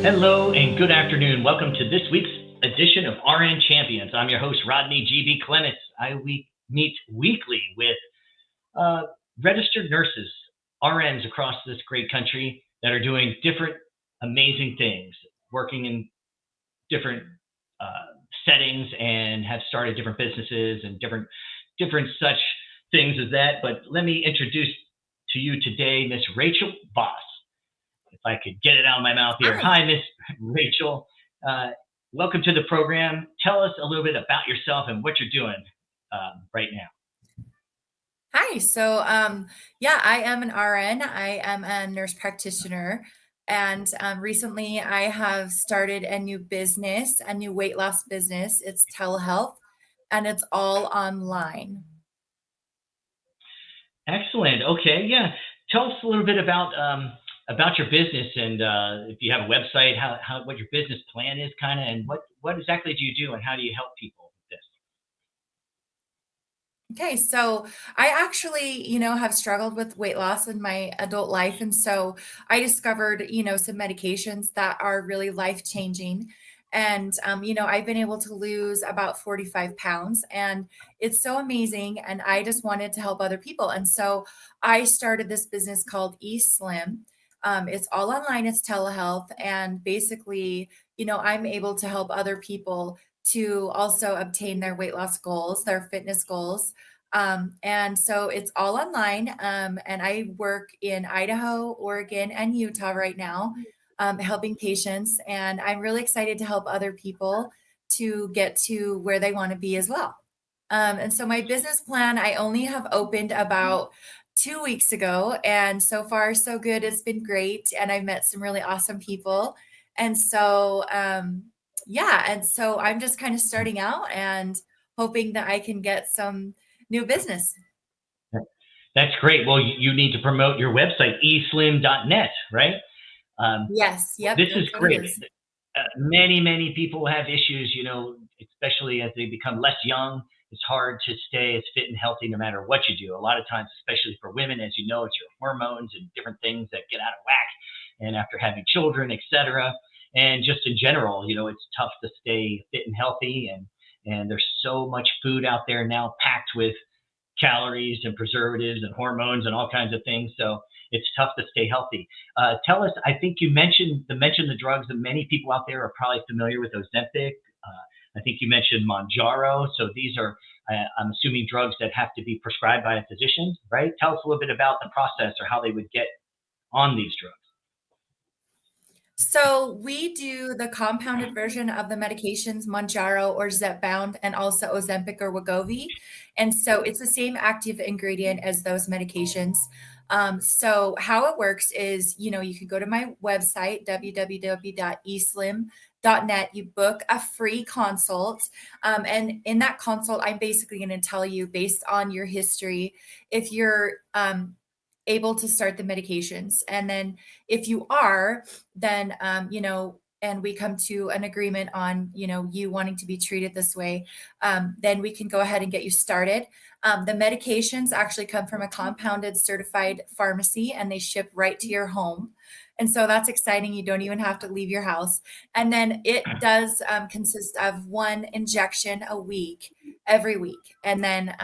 Hello and good afternoon. Welcome to this week's edition of RN Champions. I'm your host, Rodney GB Clements. I meet weekly with uh, registered nurses, RNs across this great country that are doing different amazing things, working in different settings and have started different businesses and different such things as that. But let me introduce to you today Miss Rachel Voss. If I could get it out of my mouth here. Hi. Hi, Miss Rachel. Uh, Welcome to the program. Tell us a little bit about yourself and what you're doing right now. Hi. Yeah, I am an RN. I am a nurse practitioner. And recently I have started a new business, a new weight loss business. It's telehealth and it's all online. Excellent. Okay, yeah. Tell us a little bit about your business and if you have a website, how what your business plan is, kind of, and what exactly do you do and how do you help people with this? Okay, so I actually, have struggled with weight loss in my adult life. And so I discovered, some medications that are really life changing. And, I've been able to lose about 45 pounds and it's so amazing. And I just wanted to help other people. And so I started this business called Eslim. It's all online, it's telehealth. And basically, I'm able to help other people to also obtain their weight loss goals, their fitness goals, and so it's all online. And I work in Idaho, Oregon, and Utah right now, helping patients. And I'm really excited to help other people to get to where they want to be as well. And so my business plan, I only have opened about 2 weeks ago. And so far, so good. It's been great. And I've met some really awesome people. And so, yeah. And so I'm just kind of starting out and hoping that I can get some new business. That's great. Well, you need to promote your website, eslim.net, right? Um, Yes. Yep. this is That's what it great. is. Many people have issues, especially as they become less young. It's hard to stay as fit and healthy no matter what you do. A lot of times, especially for women, as you know, it's your hormones and different things that get out of whack. And after having children, etc., and just in general, it's tough to stay fit and healthy. And there's so much food out there now packed with calories and preservatives and hormones and all kinds of things. So it's tough to stay healthy. Tell us, I think you mentioned the drugs that many people out there are probably familiar with, Ozempic. I think you mentioned Monjaro. So these are, I'm assuming, drugs that have to be prescribed by a physician, right? Tell us a little bit about the process or how they would get on these drugs. So we do the compounded version of the medications, Monjaro or Zepbound, and also Ozempic or Wegovy. And so it's the same active ingredient as those medications. So how it works is, you can go to my website, www.eslim.net. You book a free consult. And in that consult, I'm basically going to tell you, based on your history, if you're able to start the medications. And then if you are, then and we come to an agreement on you wanting to be treated this way, then we can go ahead and get you started. The medications actually come from a compounded certified pharmacy and they ship right to your home. And so that's exciting. You don't even have to leave your house. And then it does consist of one injection a week, every week. And then,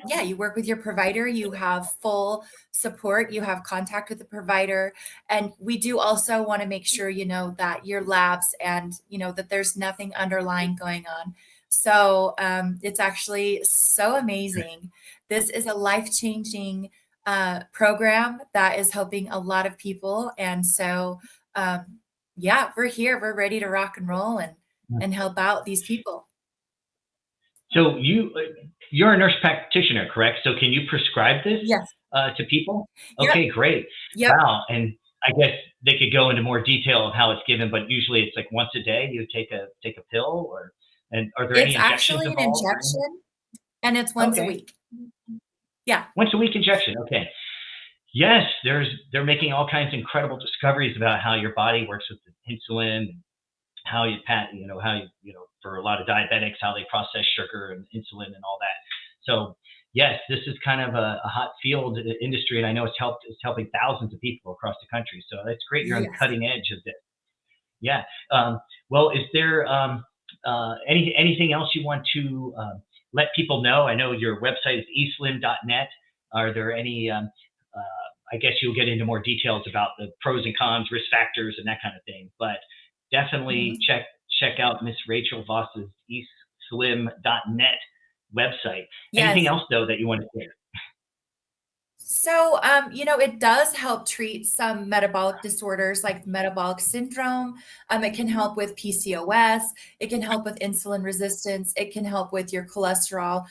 yeah, you work with your provider. You have full support. You have contact with the provider. And we do also want to make sure, that your labs and, that there's nothing underlying going on. So it's actually so amazing. This is a life-changing program that is helping a lot of people. And so, yeah, we're here. We're ready to rock and roll and help out these people. So you're a nurse practitioner, correct? So can you prescribe this Yes. to people? Yep. Okay, great. Yep. Wow. And I guess they could go into more detail of how it's given, but usually it's like once a day you take a pill, and are there any It's injections actually an involved or anything? injection and it's once a Okay, week. Yeah. once a week injection. Okay. Yes, they're making all kinds of incredible discoveries about how your body works with the insulin, how how for a lot of diabetics, how they process sugar and insulin and all that. So yes, this is kind of a hot field industry, and I know it's helping thousands of people across the country. So that's great. You're on the Yes. cutting edge of this. Yeah. Well, is there anything else you want to let people know? I know your website is eslim.net. Are there any, I guess you'll get into more details about the pros and cons, risk factors, and that kind of thing. But definitely Mhm. check out Miss Rachel Voss's eslim.net website. Anything Yes. else though that you want to share? So, it does help treat some metabolic disorders like metabolic syndrome. It can help with PCOS. It can help with insulin resistance. It can help with your cholesterol.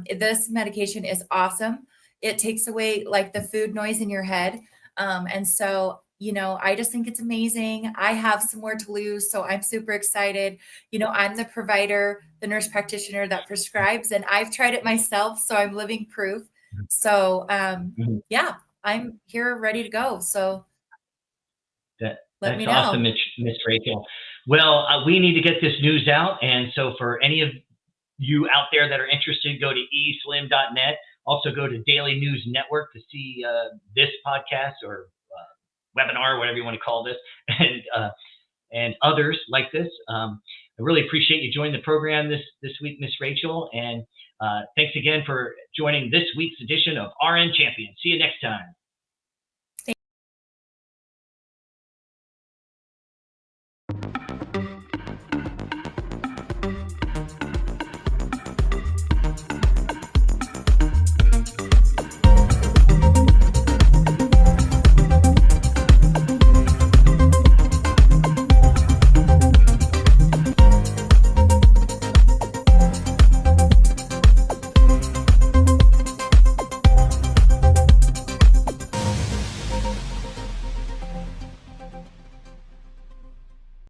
This medication is awesome. It takes away like the food noise in your head. And so, I just think it's amazing. I have some more to lose, so I'm super excited. I'm the provider, the nurse practitioner that prescribes, and I've tried it myself, so I'm living proof. So, Mhm. yeah, I'm here ready to go. So let That's me awesome, know. Miss Rachel. Well, we need to get this news out, and so for any of you out there that are interested, go to eslim.net. Also, go to Daily News Network to see this podcast or webinar, whatever you want to call this, and others like this. I really appreciate you joining the program this week, Miss Rachel, and thanks again for joining this week's edition of RN Champion. See you next time.